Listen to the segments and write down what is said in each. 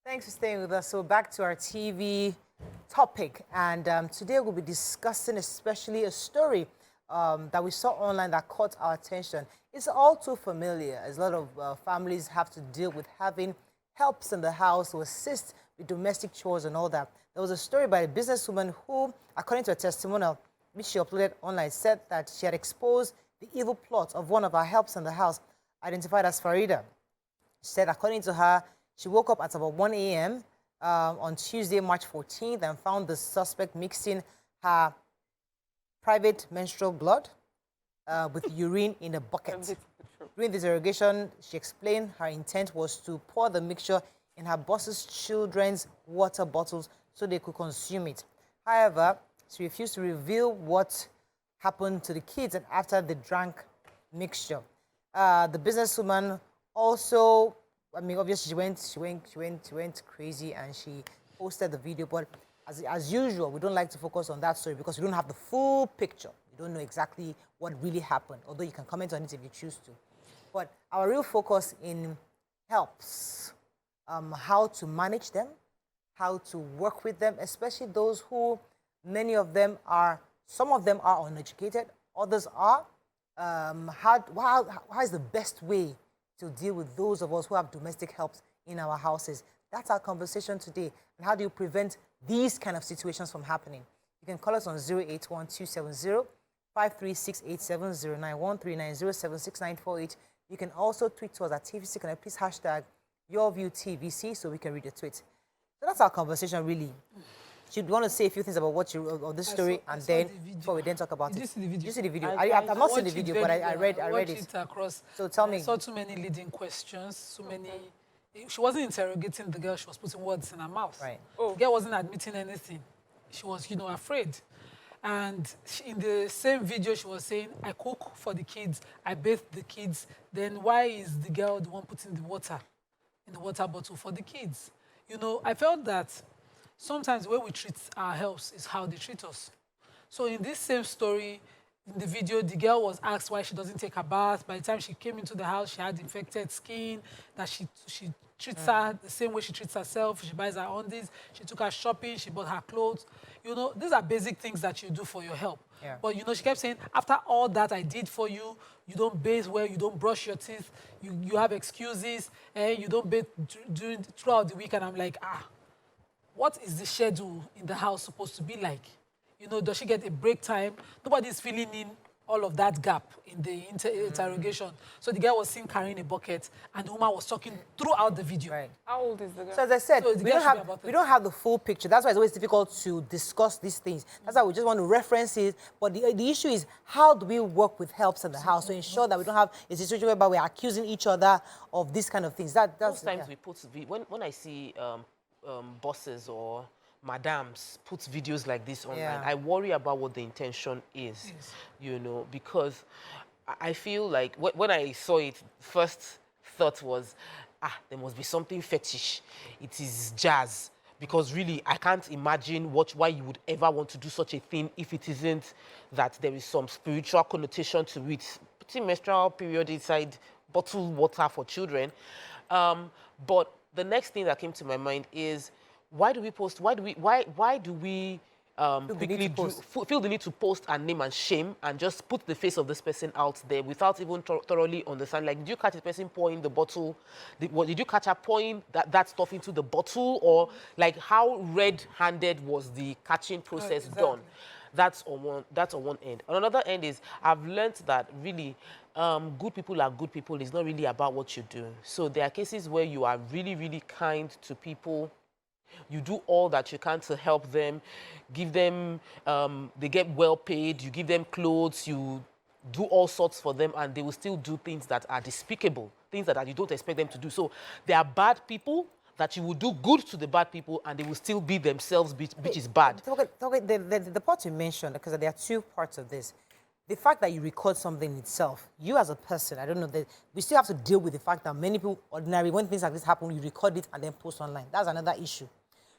Thanks for staying with us. So back to our TV topic. And today we'll be discussing especially a story that we saw online that caught our attention. It's all too familiar, as a lot of families have to deal with having helps in the house to assist with domestic chores and all that. There was a story by a businesswoman who, according to a testimonial which she uploaded online, said that she had exposed the evil plot of one of her helps in the house, identified as Farida. She said, according to her, she woke up at about 1 a.m. On Tuesday, March 14th, and found the suspect mixing her private menstrual blood with urine in a bucket. During the interrogation, she explained her intent was to pour the mixture in her boss's children's water bottles so they could consume it. However, she refused to reveal what happened to the kids and after they drank mixture. The businesswoman also, I mean, obviously she went crazy and she posted the video. But as usual, we don't like to focus on that story because we don't have the full picture. We don't know exactly what really happened, although you can comment on it if you choose to. But our real focus in helps, how to manage them, how to work with them, especially those who, some of them are uneducated, others are. How is the best way to deal with those of us who have domestic helps in our houses? That's our conversation today. And how do you prevent these kind of situations from happening? You can call us on 081-270-53687, 091-390-76948. You can also tweet to us at TVC. Can I please hashtag YourViewTVC so we can read the tweet? So that's our conversation, really. Should we want to say a few things about what you wrote on this story, and then before we then talk about it? Did you see the video? Did you see the video? I've not seen the video, but I read it. Across. So tell me. I saw too many leading questions, so many. She wasn't interrogating the girl. She was putting words in her mouth. Right. The girl wasn't admitting anything. She was, afraid. And in the same video, she was saying, I cook for the kids, I bathe the kids. Then why is the girl the one putting the water in the water bottle for the kids? I felt that sometimes the way we treat our helps is how they treat us. So in this same story, in the video, the girl was asked why she doesn't take a bath. By the time she came into the house, she had infected skin, that she treats her the same way she treats herself. She buys her undies, she took her shopping, she bought her clothes. These are basic things that you do for your help. Yeah. But, she kept saying, after all that I did for you, you don't bathe well, you don't brush your teeth, you have excuses, and you don't bathe throughout the week. And I'm like, what is the schedule in the house supposed to be like? Does she get a break time? Nobody's filling in all of that gap in the interrogation. So the girl was seen carrying a bucket, and the woman was talking throughout the video. Right. How old is the girl? So as I said, So we don't have the full picture. That's why it's always difficult to discuss these things. That's why we just want to reference it. But the issue is, how do we work with helps in the house to ensure that we don't have a situation whereby we're accusing each other of these kind of things? Most times we put, when I see bosses or madams put videos like this online, I worry about what the intention is, because I feel like when I saw it, first thought was, there must be something fetish. It is jazz. Because really, I can't imagine why you would ever want to do such a thing if it isn't that there is some spiritual connotation to it. Putting menstrual period inside bottled water for children. But the next thing that came to my mind is, why do we post? Why do we feel the need to post and name and shame and just put the face of this person out there without even thoroughly understand? Like, did you catch the person pouring the bottle? Did you catch her pouring that stuff into the bottle? Or like, how red-handed was the catching process done? That's on one end. On another end is, I've learned that really good people are good people. It's not really about what you do. So there are cases where you are really, really kind to people. You do all that you can to help them, give them, they get well paid, you give them clothes, you do all sorts for them, and they will still do things that are despicable, things that you don't expect them to do. So there are bad people that you will do good to the bad people, and they will still be themselves, which is bad. The part you mentioned, because there are two parts of this. The fact that you record something itself, you as a person, I don't know, that we still have to deal with the fact that many people, ordinarily, when things like this happen, you record it and then post online. That's another issue.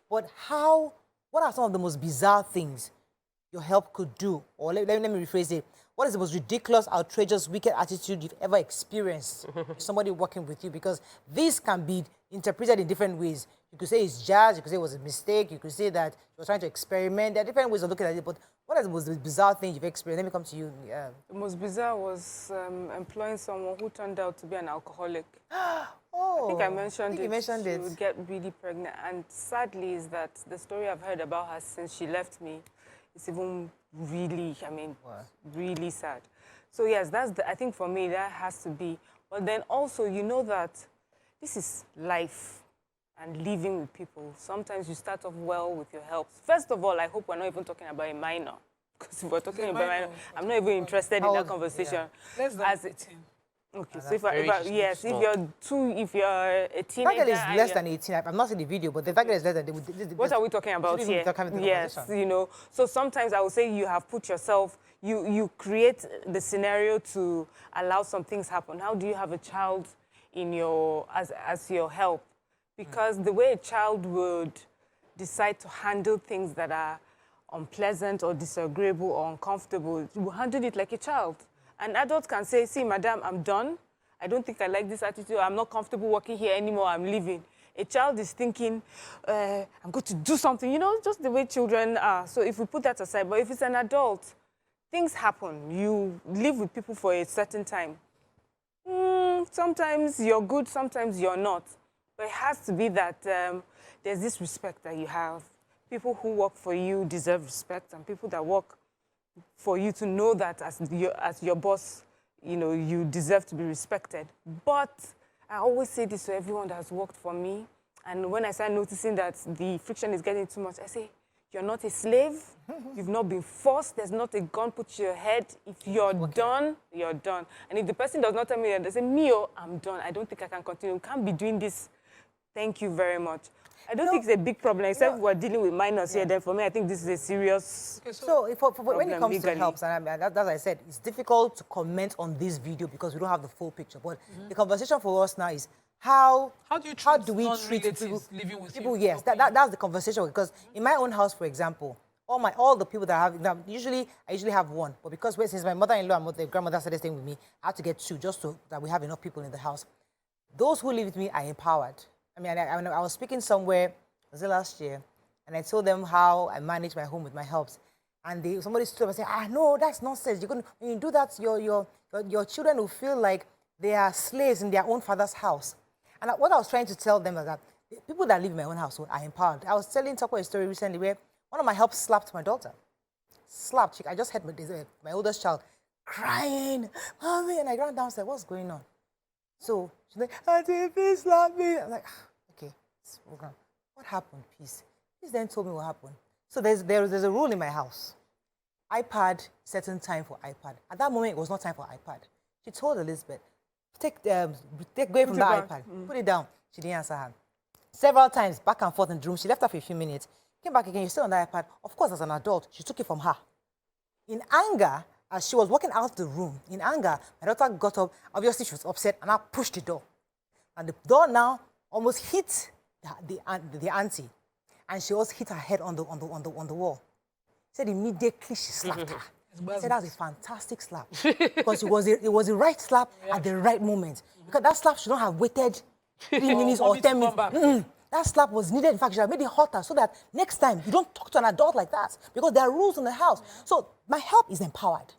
But what are some of the most bizarre things your help could do? Or let me rephrase it. What is the most ridiculous, outrageous, wicked attitude you've ever experienced with somebody working with you? Because this can be interpreted in different ways. You could say it's jazz, you could say it was a mistake, you could say that she was trying to experiment. There are different ways of looking at it, but what was the bizarre thing you've experienced? Let me come to you. The most bizarre was employing someone who turned out to be an alcoholic. Oh, I think I mentioned you mentioned she it. would get really pregnant. And sadly is that the story I've heard about her since she left me is even really, really sad. So yes, I think for me that has to be. But then also, you know that this is life and living with people. Sometimes you start off well with your help. First of all, I hope we're not even talking about a minor. Because if we're talking about a minor, I'm not even interested in that conversation. Yeah. Less than 18. Okay, so if you're a teenager... The fact that it's less than 18, I'm not seeing the video, but the fact that it's less than... What are we talking about here? Yes, you know. So sometimes I would say you have put yourself, you create the scenario to allow some things happen. How do you have a child in your, as your help? Because the way a child would decide to handle things that are unpleasant or disagreeable or uncomfortable, you will handle it like a child. An adult can say, see, madam, I'm done. I don't think I like this attitude. I'm not comfortable working here anymore. I'm leaving. A child is thinking, I'm going to do something, you know, just the way children are. So if we put that aside, but if it's an adult, things happen. You live with people for a certain time. Sometimes you're good, sometimes you're not. But it has to be that there's this respect that you have. People who work for you deserve respect, and people that work for you to know that as your boss, you know, you deserve to be respected. But I always say this to everyone that has worked for me. And when I start noticing that the friction is getting too much, I say, you're not a slave. You've not been forced. There's not a gun put to your head. If you're done, you're done. And if the person does not tell me that, they say, Mio, I'm done. I don't think I can continue. We can't be doing this. Thank you very much. I don't think it's a big problem, except we're dealing with minors here. Then for me, I think this is a serious when it comes to helps, and as I said, it's difficult to comment on this video because we don't have the full picture. But the conversation for us now is how do we treat people living with people? Yes, that's the conversation. Because in my own house, for example, all the people that I have, I usually have one, but because since my mother-in-law and the grandmother started staying with me, I had to get two just so that we have enough people in the house. Those who live with me are empowered. I mean, I was speaking somewhere, was it last year, and I told them how I manage my home with my helps. And somebody stood up and said, no, that's nonsense. When you do that, your children will feel like they are slaves in their own father's house. And what I was trying to tell them was that people that live in my own household are empowered. I was telling Toko a story recently where one of my helps slapped my daughter. Slapped. I just heard my oldest child crying, Mommy, and I ran down and said, what's going on? So she's like, Auntie, please slap me. I'm like, okay, what happened, please? Please then told me what happened. So there's a rule in my house. iPad, certain time for iPad. At that moment, it was not time for iPad. She told Elizabeth, take away from the iPad, put it down. She didn't answer her. Several times, back and forth in the room. She left her for a few minutes, came back again, you're still on the iPad. Of course, as an adult, she took it from her. In anger, as she was walking out of the room, in anger, my daughter got up. Obviously, she was upset, and I pushed the door. And the door now almost hit the auntie. And she also hit her head on the wall. Said immediately she slapped her. I said that was a fantastic slap. Because it was the right slap at the right moment. Because that slap should not have waited 3 minutes or 10 minutes. That slap was needed. In fact, she had made it hotter so that next time you don't talk to an adult like that. Because there are rules in the house. So my help is empowered.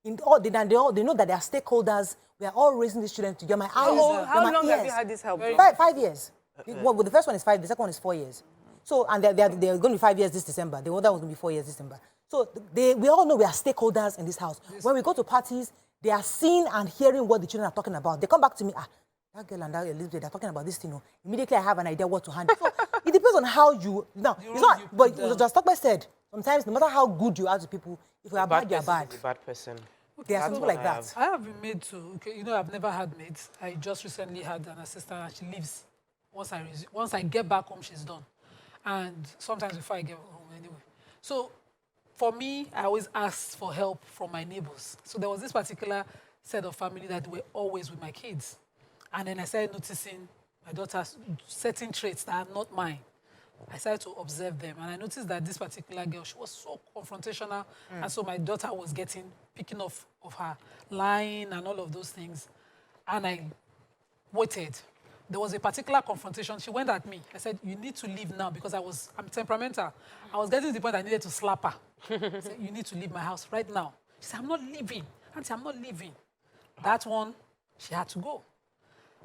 They know that they are stakeholders. We are all raising these children together. My eyes, how long have you had this help? 5 years. Well, the first one is 5, the second one is 4 years. So, and they're going to be 5 years this December. The other one's going to be 4 years this December. So we all know we are stakeholders in this house. When we go to parties, they are seeing and hearing what the children are talking about. They come back to me, that girl and that Elizabeth, they're talking about this thing. Immediately I have an idea what to handle. So it depends on how you... No, it's not... But just like I said, sometimes no matter how good you are to people, if you are bad, you're bad. A bad person. There are people like that. I have been made to... Okay, you know, I've never had maids. I just recently had an assistant and she leaves. Once I get back home, she's done. And sometimes before I get home anyway. So for me, I always ask for help from my neighbors. So there was this particular set of family that were always with my kids. And then I started noticing my daughter's certain traits that are not mine. I started to observe them. And I noticed that this particular girl, she was so confrontational. And so my daughter was picking off of her, lying and all of those things. And I waited. there was a particular confrontation. She went at me. I said, you need to leave now because I'm temperamental. I was getting to the point I needed to slap her. I said, you need to leave my house right now. She said, I'm not leaving. Auntie, I'm not leaving. That one, she had to go.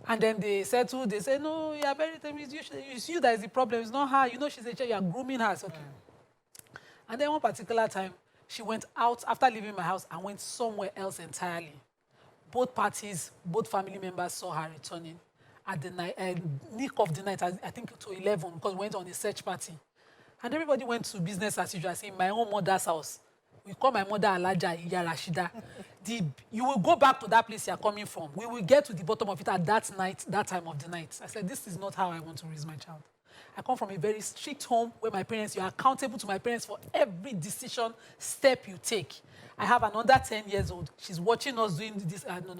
And then they said, no, you are very, it's you that is the problem. It's not her. You know, she's a child. You are grooming her. It's okay. And then one particular time, she went out after leaving my house and went somewhere else entirely. Both parties, both family members saw her returning at the night, nick of the night, I think to 11, because we went on a search party. And everybody went to business as usual, saying, my own mother's house. We call my mother Alaja Iya Rashida. You will go back to that place you're coming from. We will get to the bottom of it at that night, that time of the night. I said, this is not how I want to raise my child. I come from a very strict home where my parents, you are accountable to my parents for every decision, step you take. I have an under 10 years old. She's watching us doing this. No.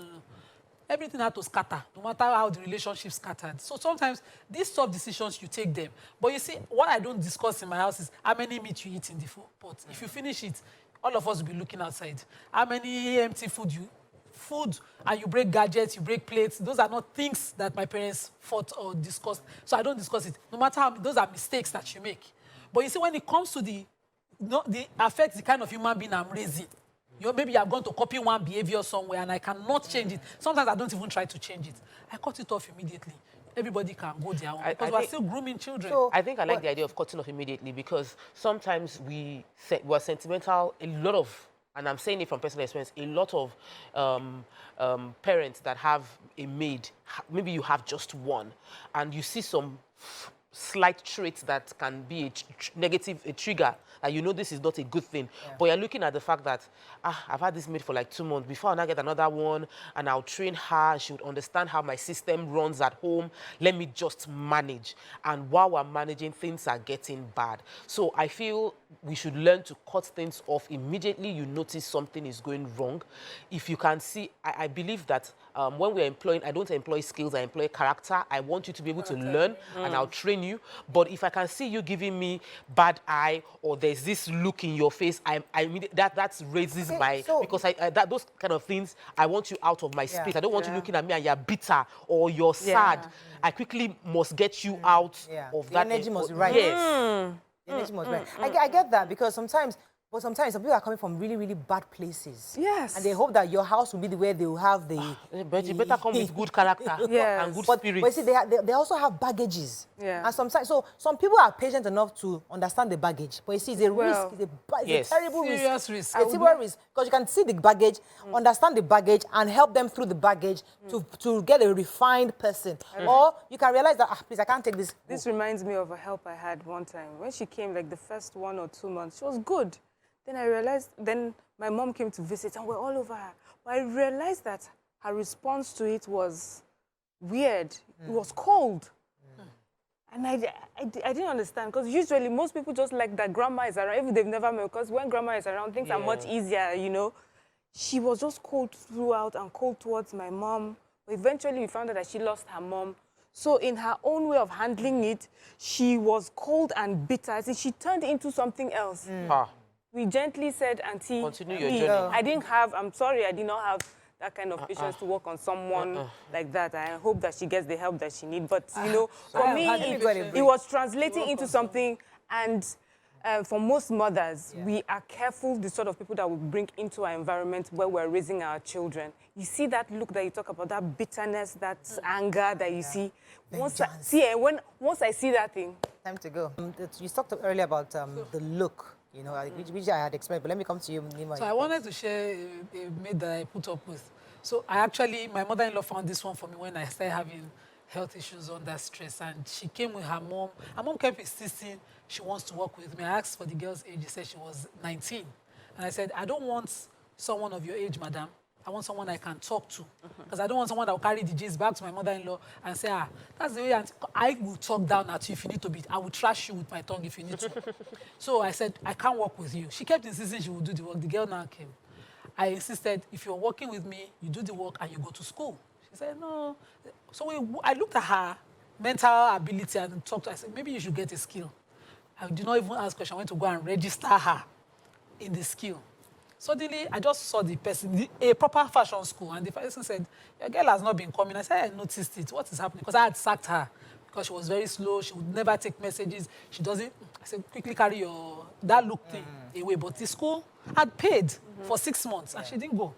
Everything had to scatter, no matter how the relationship scattered. So sometimes these tough decisions, you take them. But you see, what I don't discuss in my house is how many meat you eat in the pot. If you finish it, all of us will be looking outside. How many empty food, and you break gadgets, you break plates. Those are not things that my parents fought or discussed. So I don't discuss it. No matter how, those are mistakes that you make. But you see, when it comes to the affects the kind of human being I'm raising, maybe you have gone to copy one behavior somewhere and I cannot change it. Sometimes I don't even try to change it. I cut it off immediately. Everybody can go their own because we're still grooming children. So, I think I like the idea of cutting off immediately because sometimes we're sentimental. A lot of, and I'm saying it from personal experience, a lot of parents that have a maid, maybe you have just one, and you see some slight traits that can be a trigger, that you know this is not a good thing. Yeah. But you're looking at the fact that, I've had this maid for like 2 months. Before I now get another one, and I'll train her, and she would understand how my system runs at home. Let me just manage. And while we're managing, things are getting bad. So I feel we should learn to cut things off immediately you notice something is going wrong. If you can see, I believe that when we're employing, I don't employ skills, I employ character. I want you to be able to learn, and I'll train you. But if I can see you giving me bad eye, or there's this look in your face, that raises because those kind of things, I want you out of my space. I don't want you looking at me and you're bitter or you're sad. I quickly must get you out of that. The energy must be right. Yes. The energy must be right. I get that because sometimes some people are coming from really, really bad places. Yes. And they hope that your house will be the way they will have the... But you better come with good character and good spirit. But see, they also have baggages. Yeah. And sometimes, so some people are patient enough to understand the baggage. But you see, it's a risk. It's a terrible serious risk. It's a serious risk. Because you can see the baggage, understand the baggage, and help them through the baggage to get a refined person. Or you can realize that, please, I can't take this. This reminds me of a help I had one time. When she came, like the first 1 or 2 months, she was good. Then I realized, then my mom came to visit and we're all over her. But I realized that her response to it was weird. It was cold. And I didn't understand, because usually most people just like that grandma is around, even they've never met, because when grandma is around, things are much easier, you know. She was just cold throughout and cold towards my mom. But eventually we found out that she lost her mom. So in her own way of handling it, she was cold and bitter. I said she turned into something else. We gently said, Auntie, continue your journey. I'm sorry, I did not have that kind of patience to work on someone like that. I hope that she gets the help that she needs. But, you know, for me, it was translating into something. And for most mothers, we are careful the sort of people that we bring into our environment where we're raising our children. You see that look that you talk about, that bitterness, that anger that you see. Once I see that thing. Time to go. You talked earlier about the look. You know, which I had explained, but let me come to you, Nima. So I wanted to share a maid that I put up with. So my mother-in-law found this one for me when I started having health issues under stress, and she came with her mom. Her mom kept insisting she wants to work with me. I asked for the girl's age. She said she was 19. And I said, I don't want someone of your age, madam. I want someone I can talk to. Because I don't want someone that will carry the gist back to my mother-in-law and say, that's the way I will talk down at you if you need to be. I will trash you with my tongue if you need to. So I said, I can't work with you. She kept insisting she would do the work. The girl now came. I insisted, if you're working with me, you do the work and you go to school. She said, no. So I looked at her mental ability and talked to her. I said, maybe you should get a skill. I did not even ask questions. I went to go and register her in the skill. Suddenly, I just saw the person, a proper fashion school, and the person said, your girl has not been coming. I said, I noticed it. What is happening? Because I had sacked her because she was very slow. She would never take messages. She doesn't. I said, quickly carry your that look thing away. But the school had paid for 6 months, and she didn't go.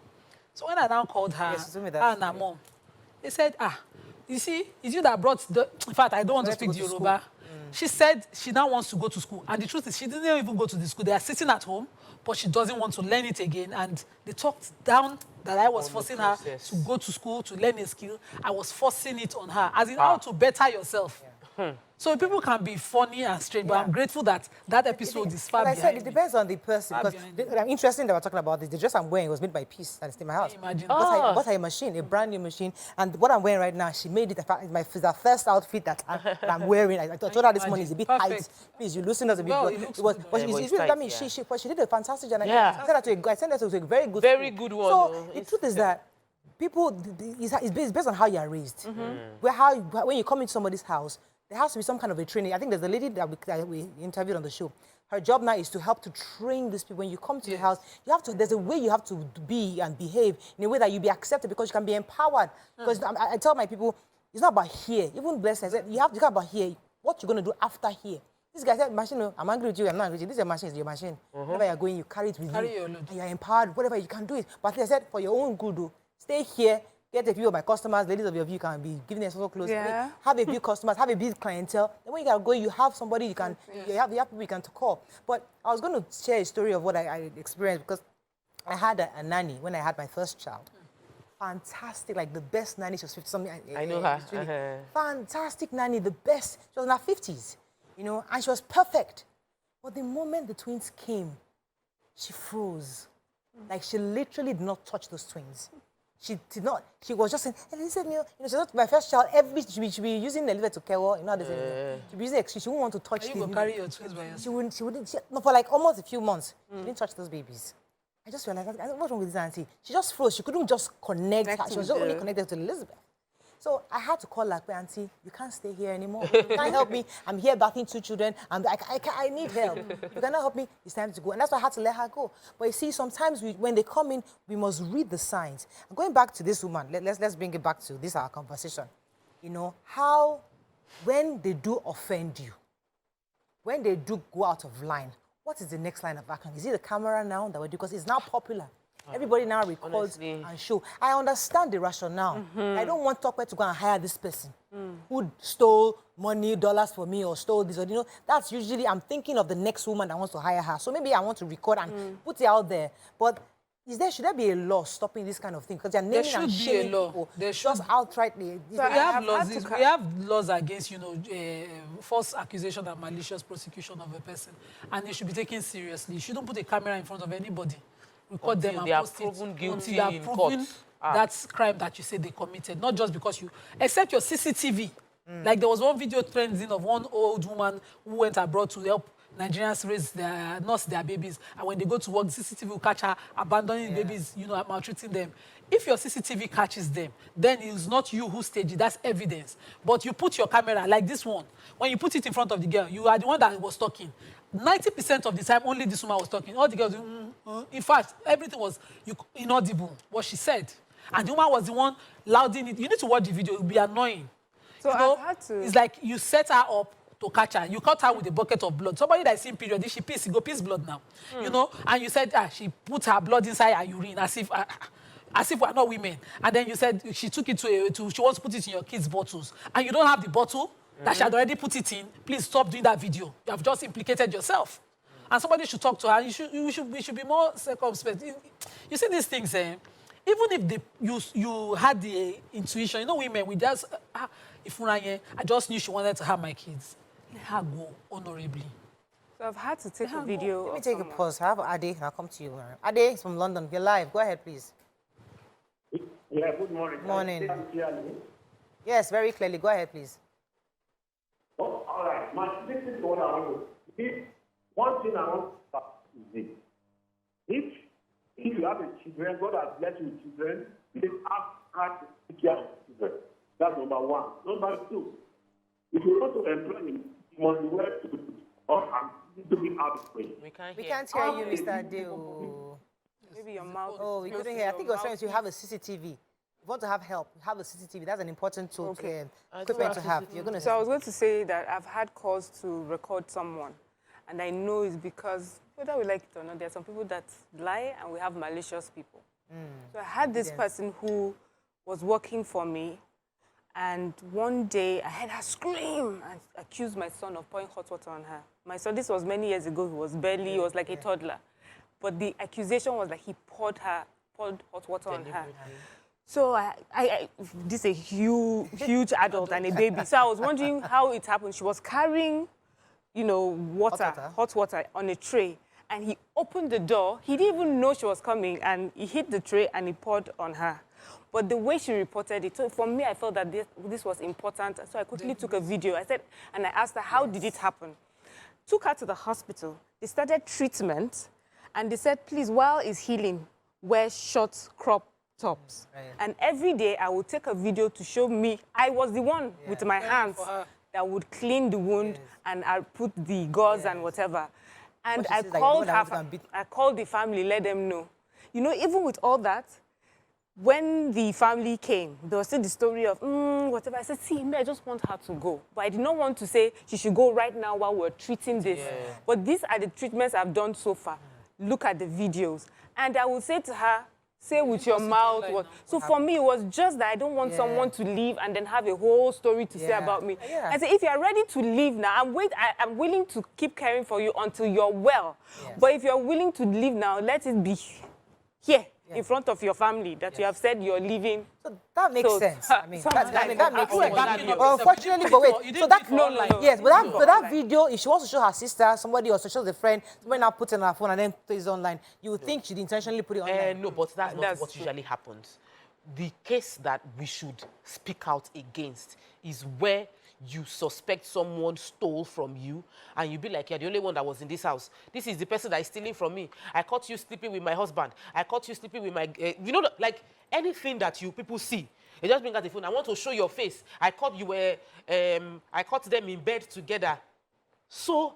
So when I now called her, Yes, tell me her that and her story. mom, they said, you see, it's you that brought the... In fact, I don't want to Let her speak go to Yoruba. She said she now wants to go to school. And the truth is, she didn't even go to the school. They are sitting at home, but she doesn't want to learn it again. And they talked down that I was forcing her process. to go to school, to learn a skill. I was forcing it on her, as in how to better yourself. So people can be funny and strange, but I'm grateful that that episode is far Like I behind said, it me. depends on the person. Far Because behind me. I'm interested that we're talking about this. The dress I'm wearing was made by Peace, and it's in my house. Imagine. I bought her a machine, a brand new machine, and what I'm wearing right now, she made it. It's the first outfit that I'm wearing. I told her this morning is a bit Perfect. tight. Please, you loosen us a bit. Well, but it looks was, good, but yeah. it's It's really, tight, I mean, yeah. she did a fantastic job. Yeah. I sent her to a very good Very school. good one, So though. the truth is that people, it's based on how you are raised. When you come into somebody's house, there has to be some kind of a training. I think there's a lady that we interviewed on the show. Her job now is to help to train these people. When you come to the house, there's a way you have to be and behave in a way that you be accepted because you can be empowered. Because I tell my people, it's not about here. Even blessed, I said, you have to think about here, what you're going to do after here. This guy said, machine, no, I'm angry with you, I'm not angry with you. This is your machine, it's your machine. Wherever you're going, you carry it with Carry you. your load. And you're empowered, whatever, you can do it. But I said, for your own good, though, stay here, get a few of my customers, ladies of your view can be giving them social clothes. Yeah. Have a few customers, have a big clientele. Then when you can go, you have somebody you can, you have people you can call. But I was going to share a story of what I experienced because I had a nanny when I had my first child. Fantastic, like the best nanny. She was 50-something. I know her. It's really fantastic nanny, the best. She was in her 50s, you know, and she was perfect. But the moment the twins came, she froze. Like she literally did not touch those twins. She did not. She was just saying, and he said, you know, she's not my first child. She be using the elevator to care. You know how they say. She be using. She wouldn't want to touch. Are you these going to carry your twins by yourself? She wouldn't. She wouldn't. No, for like almost a few months, she didn't touch those babies. I just realized, what's wrong with this auntie? She just froze. She couldn't just connect. She was just only connected to Elizabeth. So I had to call her, auntie, you can't stay here anymore. You can't help me. I'm here bathing 2 children. I need help. You cannot help me. It's time to go. And that's why I had to let her go. But you see, sometimes when they come in, we must read the signs. And going back to this woman, let's bring it back to this our conversation. You know, how when they do offend you, when they do go out of line, what is the next line of action? Is it the camera now that we do? Because it's now popular. Everybody now records and show. I understand the rationale. I don't want Tokwe to go and hire this person who stole money, dollars for me, or stole this. Or, you know, that's usually, I'm thinking of the next woman that wants to hire her. So maybe I want to record and put it out there. But should there be a law stopping this kind of thing? Because they're naming and shaming people. There should just outrightly. we have laws against, you know, false accusation and malicious prosecution of a person, and they should be taken seriously. You shouldn't put a camera in front of anybody, record them and post it until they are proven that crime that you say they committed, not just because you, except your CCTV. Like there was one video trending of one old woman who went abroad to help Nigerians nurse their babies, and when they go to work, the CCTV will catch her abandoning babies, you know, maltreating them. If your CCTV catches them, then it's not you who staged it, that's evidence. But you put your camera, like this one, when you put it in front of the girl, you are the one that was talking. 90% of the time, only this woman was talking. All the girls, in fact, everything was inaudible, what she said. And the woman was the one louding it. You need to watch the video, it will be annoying. So you know, I've had to... It's like you set her up to catch her. You caught her with a bucket of blood. Somebody that is in period, if she piss, she go piss blood now. You know, and you said she put her blood inside her urine as if we're not women. And then you said she took it she wants to put it in your kids' bottles. And you don't have the bottle that she had already put it in. Please stop doing that video. You have just implicated yourself. And somebody should talk to her. We should be more circumspect. You see these things, even if you had the intuition, you know, women, we just, I just knew she wanted to have my kids. Let her go honorably. So I've had to take a video. Let me take a pause. I have Ade, and I'll come to you. Ade is from London. You're live. Go ahead, please. Yeah, good morning. Morning. Yes, very clearly. Go ahead, please. Oh, all right. This is what I want to do. One thing I want to start is this. If you have a children, God has blessed you with children, please ask to take care of children. That's number one. Number two, if you want to employ him, you must be well to be out of way. We can't We hear. can't hear you, Mr. Ade. Maybe your mouth. Oh, we close couldn't to hear. I your think it was saying mouth. you have a CCTV. If you want to have help, you have a CCTV. That's an important tool Okay. equipment to have. You're going to So I was going to say that I've had calls to record someone, and I know it's because, whether we like it or not, there are some people that lie, and we have malicious people. So I had this person who was working for me, and one day I heard her scream and accuse my son of pouring hot water on her. My son, this was many years ago, he was like a toddler. But the accusation was that he poured hot water on her. So this is a huge adult and a baby. So I was wondering how it happened. She was carrying, hot water on a tray. And he opened the door. He didn't even know she was coming. And he hit the tray and he poured on her. But the way she reported it, so for me, I felt that this was important. So I quickly took a video. I asked her, how did it happen? Took her to the hospital. They started treatment. And they said, please, while it's healing, wear short crop tops. Right. And every day, I would take a video to show me, I was the one with my hands that would clean the wound and I put the gauze and whatever. And I called the family, let them know. Even with all that, when the family came, there was still the story of, whatever. I said, see, I just want her to go. But I did not want to say she should go right now while we're treating this. Yeah. But these are the treatments I've done so far. Look at the videos. And I would say to her, say with your mouth what. So for me, it was just that I don't want someone to leave and then have a whole story to say about me. Yeah. I said, if you're ready to leave now, I'm willing to keep caring for you until you're well. Yes. But if you're willing to leave now, let it be here. In front of your family that you have said you're leaving. So that makes sense. I mean, that makes sense. Well, unfortunately, but wait. So that yes, but that video, if she wants to show her sister, somebody, or to show the friend, somebody now puts it on her phone and then puts it online, you would think she'd intentionally put it online. No, but that's not what usually happens. The case that we should speak out against is where you suspect someone stole from you and you be like, you're the only one that was in this house. This is the person that is stealing from me. I caught you sleeping with my husband. I caught you sleeping with my... like anything that you people see. You just bring out the phone. I want to show your face. I caught you were... I caught them in bed together. So,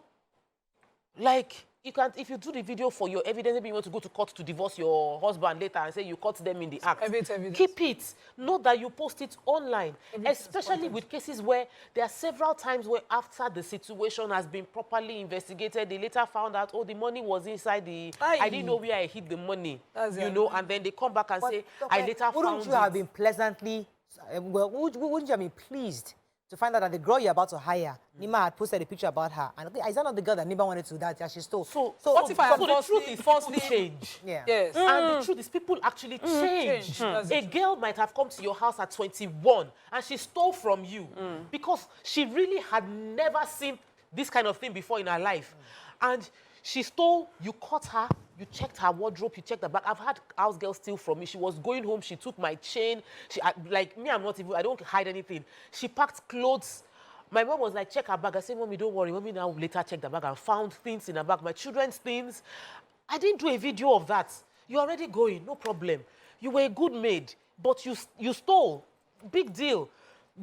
like... if you do the video for your evidence, maybe you want to go to court to divorce your husband later and say you caught them in the act. Keep it. Not that you post it online. Especially with cases where there are several times where after the situation has been properly investigated, they later found out, oh, the money was inside the... I didn't know where I hid the money. And then they come back and say, I later found it. Wouldn't you have been pleasantly... wouldn't you have been pleased to find out that the girl you're about to hire, Nima had posted a picture about her. And is that not the girl that Nima wanted to do that she stole? So the truth is falsely change. Yeah. Yes. And the truth is people actually change. A girl might have come to your house at 21 and she stole from you because she really had never seen this kind of thing before in her life. And she stole, you caught her, you checked her wardrobe, you checked her bag. I've had house girls steal from me. She was going home, she took my chain. Like me, I don't hide anything. She packed clothes. My mom was like, check her bag. I said, Mommy, don't worry. Mommy now later checked the bag and found things in her bag, my children's things. I didn't do a video of that. You're already going, no problem. You were a good maid, but you stole. Big deal.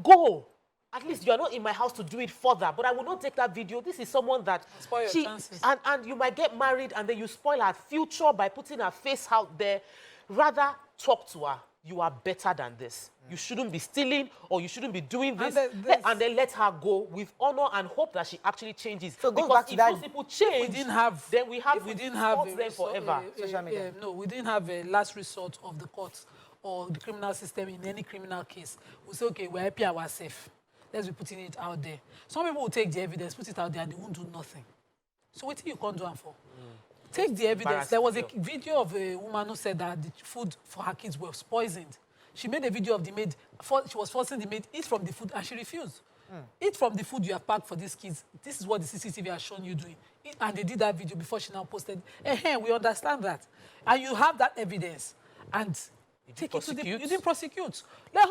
Go. At least you are not in my house to do it further, but I will not take that video. This is someone that spoil your chances. And you might get married and then you spoil her future by putting her face out there. Rather talk to her. You are better than this. You shouldn't be stealing or you shouldn't be doing this. And then let her go with honor and hope that she actually changes. So go back to that. Those people change, then we didn't have them forever. No, we didn't have a last resort of the courts or the criminal system in any criminal case. We say, okay, we're happy ourselves. Let's be putting it out there. Some people will take the evidence, put it out there, and they won't do nothing. So what do you can't do them for? Take the evidence. There was a video of a woman who said that the food for her kids was poisoned. She made a video of the maid. She was forcing the maid eat from the food, and she refused. Eat from the food you have packed for these kids. This is what the CCTV has shown you doing. And they did that video before she now posted. We understand that. And you have that evidence. And take it to the... You didn't prosecute. Let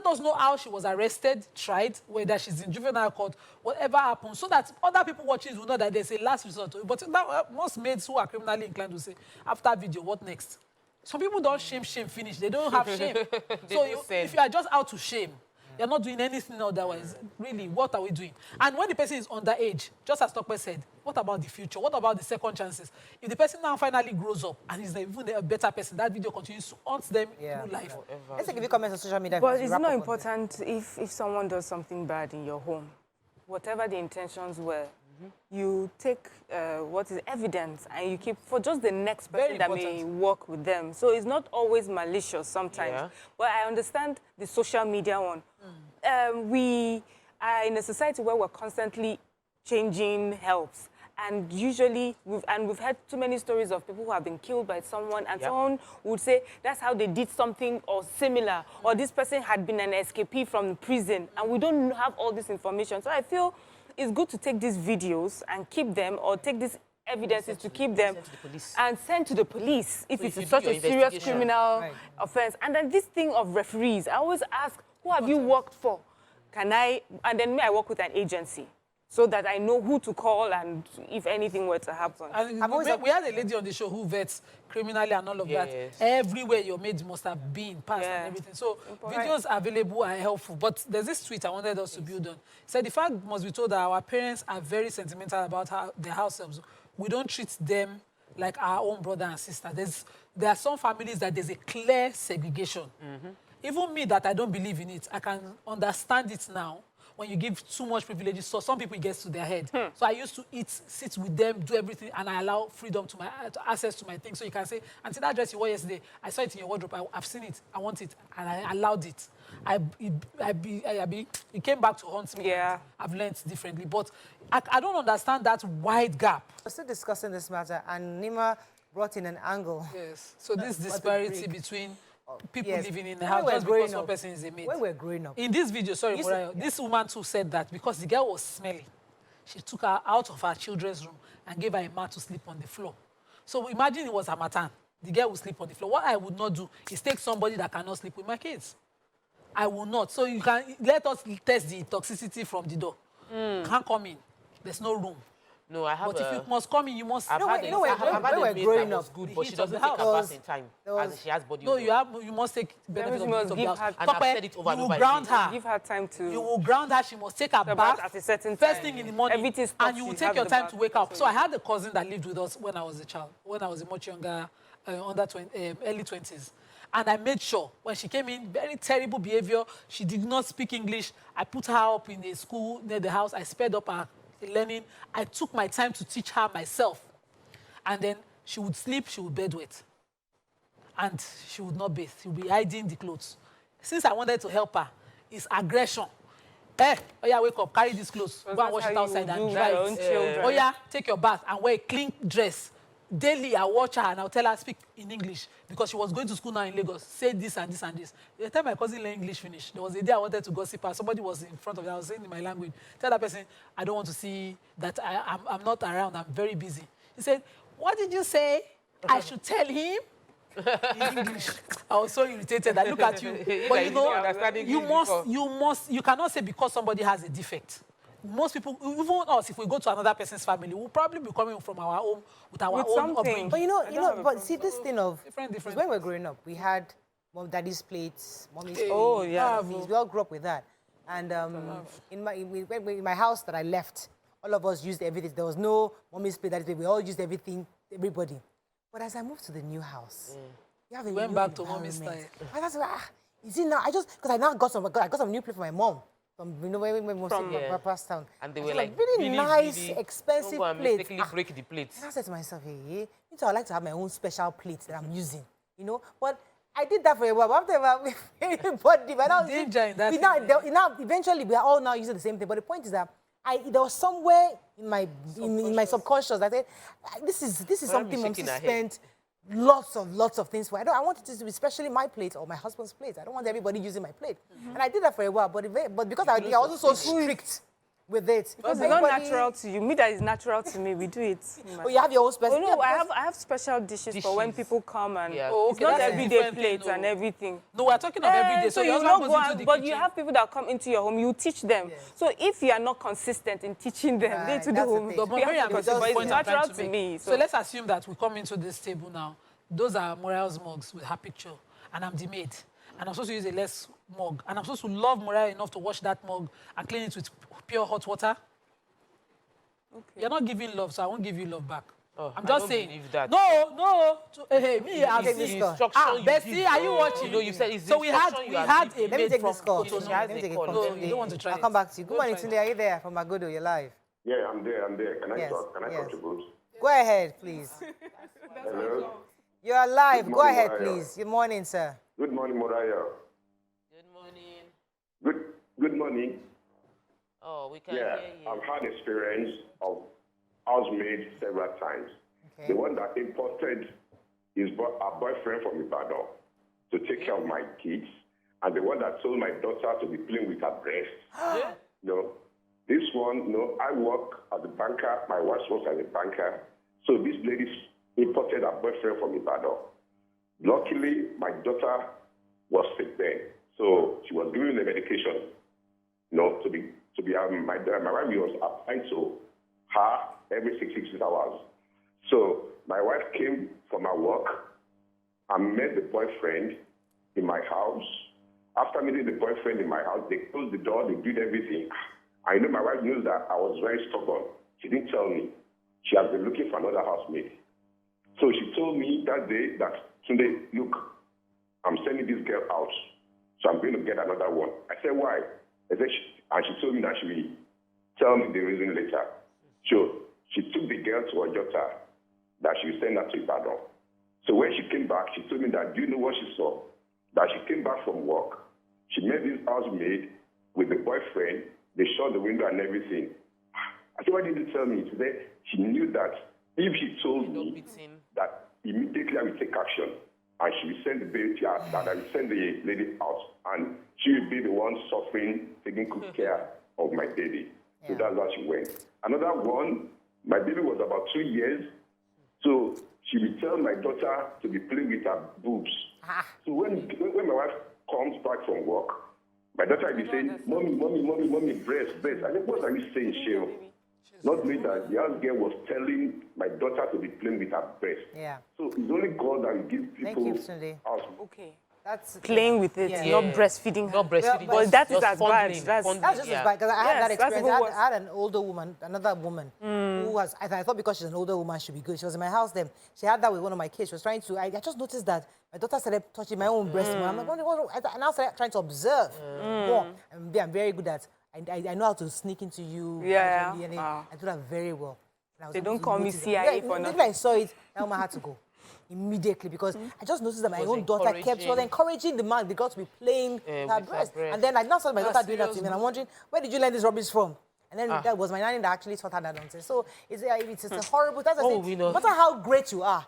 us know how she was arrested, tried, whether she's in juvenile court, whatever happened, so that other people watching will know that there's a last resort. But now, most maids who are criminally inclined will say, after video, what next? Some people don't shame finish. They don't have shame. So if you are just out to shame, You're not doing anything otherwise. Really, what are we doing? And when the person is underage, just as Tokwe said, what about the future? What about the second chances? If the person now finally grows up and is even a better person, that video continues to haunt them through life. Let's take a few comments on social media. But it's not important if someone does something bad in your home, whatever the intentions were, you take what is evidence and you keep for just the next person that may work with them. So it's not always malicious sometimes. Yeah. But I understand the social media one. We are in a society where we're constantly changing helps. And usually, we've heard too many stories of people who have been killed by someone, and someone would say that's how they did something or similar, or this person had been an escapee from prison, and we don't have all this information. So I feel it's good to take these videos and keep them, or take these evidences to keep them and send to the police if it's such a serious criminal offense. And then this thing of referees, I always ask, who have you worked for? And then may I work with an agency, so that I know who to call and if anything were to happen. And we had a lady on the show who vets criminally and all of that. Everywhere your maid must have been, passed and everything. So videos available are helpful. But there's this tweet I wanted us to build on. It said, the fact must be told that our parents are very sentimental about their househelps. We don't treat them like our own brother and sister. There are some families that there's a clear segregation. Even me that I don't believe in it, I can understand it now. When you give too much privileges, so some people it gets to their head. So I used to sit with them, do everything, and I allow freedom to access to my things. So you can say, Auntie, that dress you wore yesterday, I saw it in your wardrobe, I've seen it, I want it, and I allowed it. It came back to haunt me. I've learned differently, but I don't understand that wide gap. We're still discussing this matter, and Nima brought in an angle. Yes. So this disparity between people living in the house just because one person is a maid. When we're growing up. In this video, sorry, this woman too said that because the girl was smelly, she took her out of her children's room and gave her a mat to sleep on the floor. So imagine it was Harmattan. The girl would sleep on the floor. What I would not do is take somebody that cannot sleep with my kids. I will not. So you can let us test the toxicity from the door. Can't come in. There's no room. No, I have. But if you must come in, you must. I've had a maid that was good, but she doesn't take her bath in time, as she has body. No, you must take benefit of the house. And I've said it over and over. You will ground her. Give her time to. You will ground her. She must take her bath at a certain first time. thing in the morning, and you will take your time to wake up. So I had a cousin that lived with us when I was a child, when I was a much younger, early 20s. And I made sure when she came in, very terrible behavior. She did not speak English. I put her up in a school near the house. I sped up her learning. I took my time to teach her myself. And then she would sleep, she would bedwet. And she would not bathe. She would be hiding the clothes. Since I wanted to help her, it's aggression. Oh yeah, wake up, carry these clothes, go and wash it outside and dry it. Oh yeah, take your bath and wear a clean dress. Daily, I watch her and I'll tell her to speak in English because she was going to school now in Lagos. Say this and this and this. The time my cousin learned English finished, there was a day I wanted to gossip her. Somebody was in front of me. I was saying in my language, tell that person, I don't want to see that I'm not around. I'm very busy. He said, what did you say? I should tell him? In English. I was so irritated. I look at you. But you know, you cannot say because somebody has a defect. Most people, even us, if we go to another person's family, we'll probably be coming from our home with our own upbringing. But but see, this thing of different. When we're growing up, we had mom, daddy's plates, mommy's plates. Oh yeah, we all grew up with that. And in my house that I left, all of us used everything. There was no mommy's plate, daddy's plate. We all used everything, everybody. But as I moved to the new house, you have a went back to mommy's style. Is it now? Because I now got some new plate for my mom. From past town. And they were like really nice, expensive plates. Break the plates. And I said to myself, hey, I like to have my own special plates that I'm using, you know. But I did that for a while. After everybody, eventually we are all now using the same thing. But the point is that there was somewhere in my subconscious that said, this is something Mom spent lots of things for. I want it to be especially my plate or my husband's plate. I don't want everybody using my plate. And I did that for a while, but because I was also so strict with it. Because it's not natural to you. Me, that is natural to me. We do it. Oh, you have your own special. Oh no, I have special dishes for when people come and it's not everyday plates and everything. No, we're talking of everyday. So you not go out, but you have people that come into your home. You teach them. Yes. So if you are not consistent in teaching them, they to do home. But it's natural to me. So let's assume that we come into this table now. Those are Morel's mugs with her picture, and I'm the maid. and I'm supposed to use a less mug, and I'm supposed to love Mariah enough to wash that mug and clean it with pure hot water. Okay. You're not giving love, so I won't give you love back. Oh, I'm just saying. That. No. Hey, me, I'm it's the instruction. Bessie, are you watching? You know, you said it's so we had a Let me maid take from this call. Cotonou. Let me take a call. No, you don't want to try I'll come back to you. Good morning, try Tunde. Are you there? From Magodo, you're live. Yeah, I'm there. Can I Yes, talk? Can I yes. contribute? Go ahead, please. Hello? You're live. Good Go morning, ahead, Mariah. please. Good morning, sir. Good morning, Mariah. Good morning. Good morning. Oh, we can Yeah, hear you. I've had experience of housemaid several times. Okay. The one that imported our boyfriend from Ibadan to take care of my kids, and the one that told my daughter to be playing with her breast. Yeah. No, this one, no, I work as a banker. My wife works as a banker. So this lady imported her boyfriend from Ibadan. Luckily, my daughter was sick then, so she was giving the medication. No, my wife was applying to her every 6 hours. So my wife came from her work and met the boyfriend in my house. After meeting the boyfriend in my house, they closed the door, they did everything. I know my wife knew that I was very stubborn. She didn't tell me. She has been looking for another housemaid. So she told me that day that, Tunde, look, I'm sending this girl out, so I'm going to get another one. I said, why? And she told me that she will tell me the reason later. So she took the girl to her daughter, that she will send her to Ibadan. So when she came back, she told me that, do you know what she saw? That she came back from work. She met this housemaid with the boyfriend. They shut the window and everything. I said, why didn't you tell me? She said she knew that if she told me that immediately I will take action and she will send the baby out, that I will send the lady out and she will be the one suffering, taking good care of my baby. So that's why she went. Another one, my baby was about 2 years. So she will tell my daughter to be playing with her boobs. So when my wife comes back from work, my daughter will be saying, mommy, breast. I said, what are you saying, Cheryl? Not me that the house girl was telling my daughter to be playing with her breast. Yeah. So it's only God that will give people. Thank you, Tunde. Okay. That's Playing with it, Yeah. not breastfeeding her. Not breastfeeding. But that is just as bad. fondling, That's just as bad because I had Yes, that that's experience. even worse. I had an older woman, another woman, who was. I thought because she's an older woman, she'd be good. She was in my house then. She had that with one of my kids. She was trying to. I just noticed that my daughter started touching my own breast. I'm like, and I started trying to observe more. And I'm very good at. I know how to sneak into you. Yeah. I do that very well. And I was They able don't to call me notice it. CIA for nothing. When I saw it, that woman had to go immediately because I just noticed that my own daughter she was encouraging the man, the girl, to be playing with her breast. And then I now saw my daughter doing that to me, and I'm wondering, where did you learn this rubbish from? And then that was my nanny that actually taught her that nonsense. So it's a horrible. That's Oh, we know. no matter how great you are,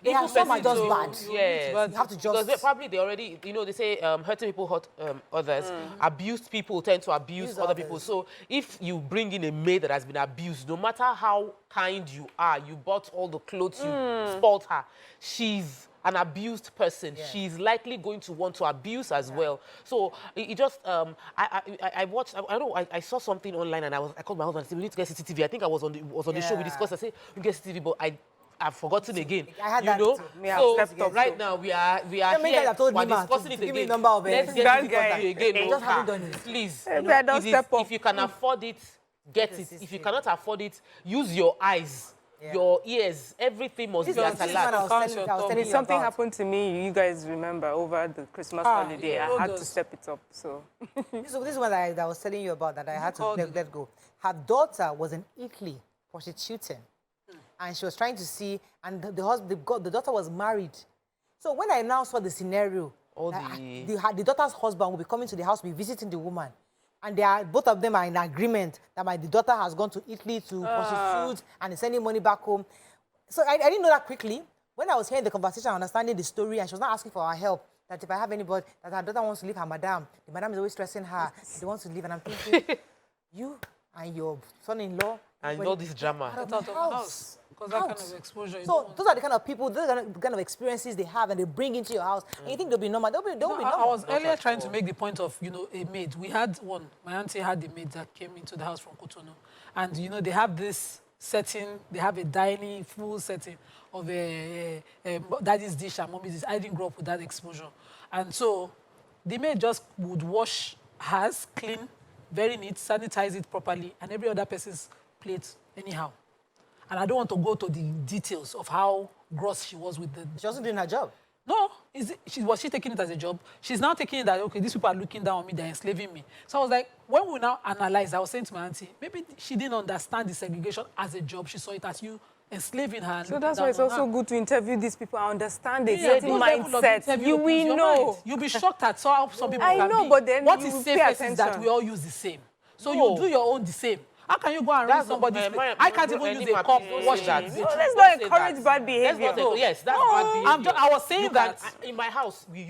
they have some are just bad. Yes. You have to Because just. they already, they say hurting people hurt others. Abused people tend to abuse other people. So if you bring in a maid that has been abused, no matter how kind you are, you bought all the clothes, you spoiled her, she's an abused person. Yeah. She's likely going to want to abuse as well. So it just, I watched, I saw something online and I called my husband and said, we need to get CCTV. I think I was on the show, we discussed, I said, we get CCTV, but I've forgotten again. I had you that know? too. So right now we are here. We're discussing it give me again. number of Let's that get guy. it again. I just haven't done it. Please. If If you can afford it, get it. If you cannot afford it, use your eyes, your ears. Everything must be at a alert. Something happened to me, you guys remember, over the Christmas holiday. I had to step it up. So This is one that I was telling you about that I had to let go. Her daughter was in Italy prostituting. And she was trying to see, and the daughter was married. So when I now saw the scenario, the daughter's husband will be coming to the house, be visiting the woman. And both of them are in agreement that the daughter has gone to Italy to prostitute and is sending money back home. So I didn't know that quickly. When I was hearing the conversation, understanding the story, and she was not asking for our help, that if I have anybody, that her daughter wants to leave her madam, the madam is always stressing her, she wants to leave, and I'm thinking, you and your son-in-law, and all this drama. Out of the house. Because that kind of exposure. So those are the kind of people, those are the kind of experiences they have, and they bring into your house. And you think they'll be normal? They'll be normal. I was earlier trying to make the point of, a maid. We had one. My auntie had a maid that came into the house from Cotonou. And, they have this setting. They have a dining, full setting of a daddy's dish and mommy's dish. I didn't grow up with that exposure. And so the maid just would wash hers, clean, very neat, sanitize it properly, and every other person's plate anyhow. And I don't want to go to the details of how gross she was with the... She wasn't doing her job. No, was she taking it as a job? She's now taking it that, okay, these people are looking down on me, they're enslaving me. So I was like, when we now analyze, I was saying to my auntie, maybe she didn't understand the segregation as a job. She saw it as you enslaving her. So that's why it's also good to interview these people and understand the Yeah, certain those level of mindset. interview You opens will your know. mind. You'll be shocked at how some people I can know, be. but then What you is will safest pay is that attention. we all use the same. So No. you do your own the same. How can you go and read That's somebody's not- plate? I can't even use a cup to wash that. No, let's not encourage bad behavior. Yes, that's No, bad behavior. I was saying You can- that- in my house, we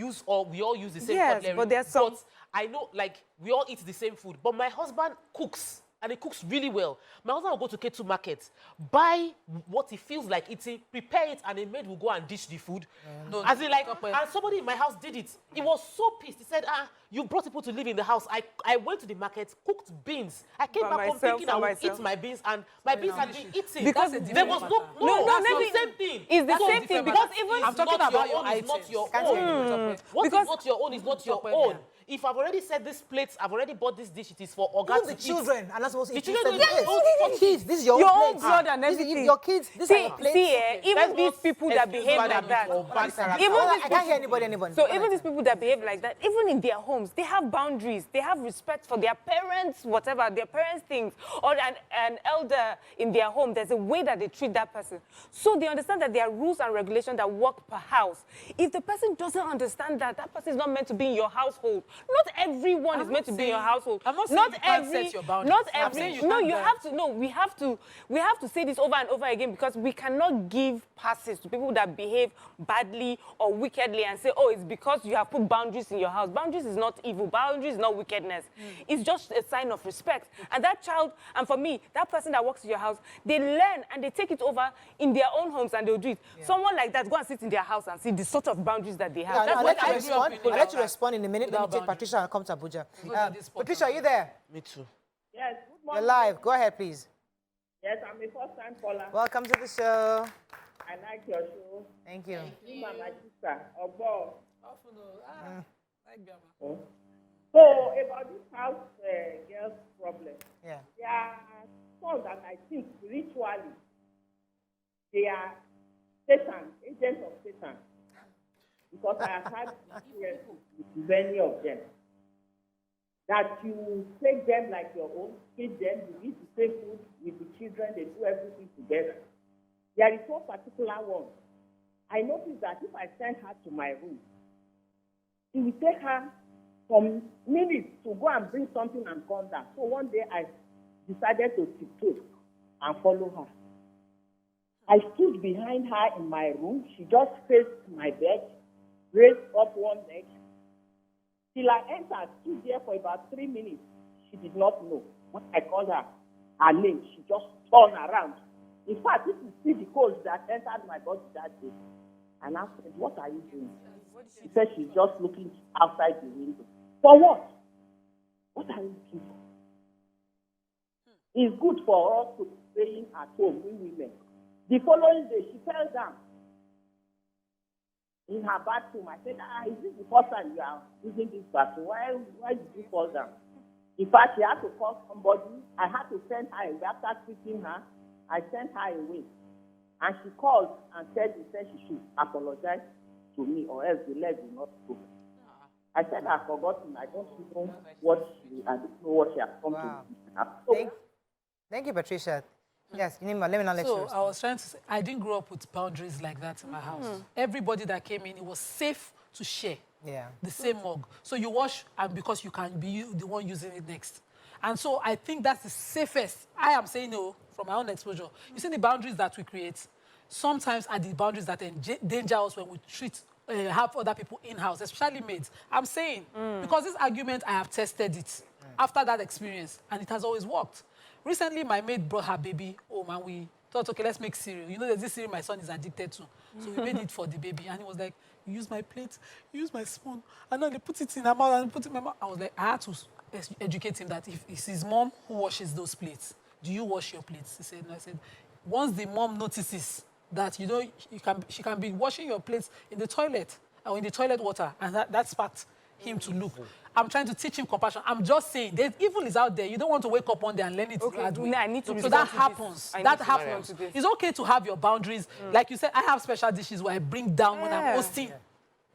all use the same Yes, cutlery. but there's some- But I know, like, we all eat the same food. But my husband cooks, and he cooks really well. My husband will go to K2 Market, buy what he feels like eating, prepare it, and a maid will go and dish the food. No, As in, like, stop it. and somebody in my house did it. He was so pissed. He said, you brought people to live in the house. I went to the market, cooked beans. I came By back home myself, thinking I for would myself. eat my beans, and my beans had been eaten. Because That's a there different was matter. No, that's maybe the same thing. it's the That's same a thing different because matter. even- It's I'm talking not about your your own, it's not items. your Can't own. say you What Because- is not your own is not your Stop it, own. yeah. If I've already said this plate, I've already bought this dish, it is for Oga Even to the eat. children are not supposed to The eat. children You don't said eat. this. Don't Kids, this is your Your own own plate. blood and This is everything. your kids, these are your plates. Even Let's these not people that excuse behave bad like that, habits or bad character. even Well, these I can't hear anybody. So even these people that behave like that, even in their homes, they have boundaries. They have respect for their parents, whatever their parents think, or an elder in their home. There's a way that they treat that person. So they understand that there are rules and regulations that work per house. If the person doesn't understand that, that person is not meant to be in your household. Not everyone is meant to be in your household. I'm not saying you can't set your boundaries. Not I'm every. saying you No, can't you dare. have to. No, we have to say this over and over again because we cannot give passes to people that behave badly or wickedly and say, oh, it's because you have put boundaries in your house. Boundaries is not evil. Boundaries is not wickedness. It's just a sign of respect. And that child, and for me, that person that walks in your house, they learn and they take it over in their own homes and they'll do it. Someone like that, go and sit in their house and see the sort of boundaries that they have. Yeah, That's I'll what let you I respond. people I'll let like you that. respond in a minute. Let me Without take boundaries. Patricia and come to Abuja. Go to this spot. Patricia, are you there? Me too. Yes, good You're morning. live. Go ahead, please. Yes, I'm a first-time caller. Welcome to the show. I like your show. Thank you. You are my sister. Obo. Like grandma. So, about this house girls problem, Yeah. there are some that I think spiritually, they are Satan, agents of Satan. Because I have had experience with many of them. That you take them like your own, feed them, you eat the same food with the children, they do everything together. There is one particular one. I noticed that if I send her to my room, it will take her some minutes to go and bring something and come down. So one day I decided to tiptoe and follow her. I stood behind her in my room. She just faced my bed, raised up one leg. Till I entered, stood there for about 3 minutes. She did not know. When I called her name, she just turned around. In fact, this is still the cold that entered my body that day. And I said, what are you doing? She said she's just looking outside the window. For what? What are you looking for? It's good for us to be staying at home, we women. The following day, she fell down in her bathroom. I said, is this the first time you are using this bathroom? Why did you fall down? In fact, she had to call somebody. I had to send her away. After treating her, I sent her away. And she called and said she should apologize to me or else the leg will not go. I said I've forgotten. I don't know what she has come Wow. to. So, Thank you, Patricia. Yes, Nima, let me now let you So I respond. was trying to say, I didn't grow up with boundaries like that in my house. Everybody that came in, it was safe to share Yeah. the same mug. So you wash, and because you can be the one using it next. And so I think that's the safest. I am saying no from my own exposure. You see the boundaries that we create sometimes are the boundaries that endanger us when we have other people in-house, especially maids. I'm saying, because this argument, I have tested it after that experience, and it has always worked. Recently, my maid brought her baby home, and we thought, okay, let's make cereal. You know, there's this cereal my son is addicted to. So we made it for the baby, and he was like, you use my plate, you use my spoon, and then they put it in her mouth and put it in my mouth. I was like, I had to educate him that if it's his mom who washes those plates, do you wash your plates? He said, no. I said, once the mom notices that, you know, she can be washing your plates in the toilet or in the toilet water, and that's fact, him to look. I'm trying to teach him compassion. I'm just saying, there's evil is out there. You don't want to wake up one day and learn it the hard way. No, I need to so that happens. That happens. It's okay to have your boundaries. Like you said, I have special dishes where I bring down when I'm hosting.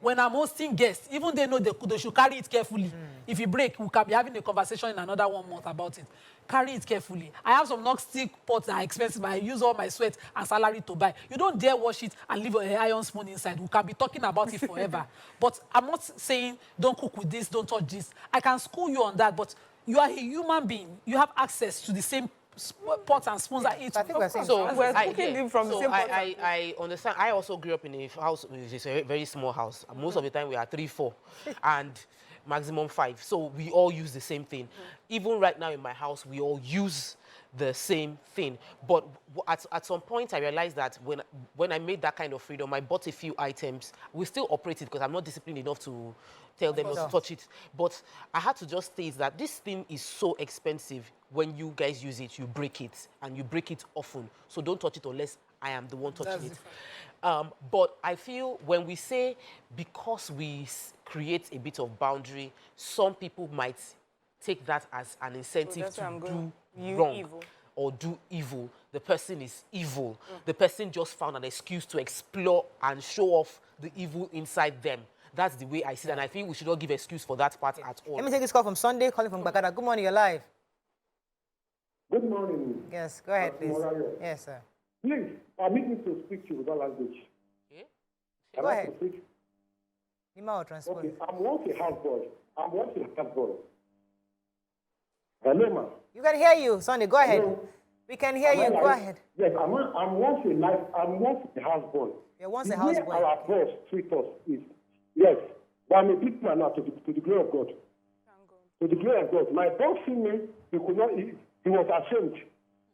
When I'm hosting guests, even they know they should carry it carefully. If you break, we can be having a conversation in another 1 month about it. Carry it carefully. I have some non-stick pots that are expensive, but I use all my sweat and salary to buy. You don't dare wash it and leave an iron spoon inside. We can be talking about it forever. But I'm not saying don't cook with this, don't touch this. I can school you on that, but you are a human being. You have access to the same pots and spoons that eat. I think we're saying I understand. I also grew up in a house which is a very small house. Most of the time we are 3, 4, and maximum 5. So we all use the same thing. Even right now in my house, we all use the same thing. But at some point, I realized that when I made that kind of freedom, I bought a few items. We still operate it because I'm not disciplined enough to tell them not to touch it. But I had to just state that this thing is so expensive. When you guys use it, you break it, and you break it often. So don't touch it unless I am the one touching it. But I feel when we say because we create a bit of boundary, some people might take that as an incentive to do wrong or do evil. The person is evil. The person just found an excuse to explore and show off the evil inside them. That's the way I see it, and I think we should not give excuse for that part at all. Let me take this call from Sunday, calling from Bagada. Good morning, you're live. Good morning. Yes, go ahead, please. Yes, sir. Please, permit me to speak to you without language. Okay. Go ahead. Okay, I'm once a houseboy. Hello, ma. You can hear you, Sunday. Go ahead. Hello. We can hear you. Go ahead. Yes, I'm once a houseboy. You're once a houseboy. The way our boss treat us is, yes, but I'm a big man now to the glory of God. To the glory of God. My boss seen me, he was ashamed.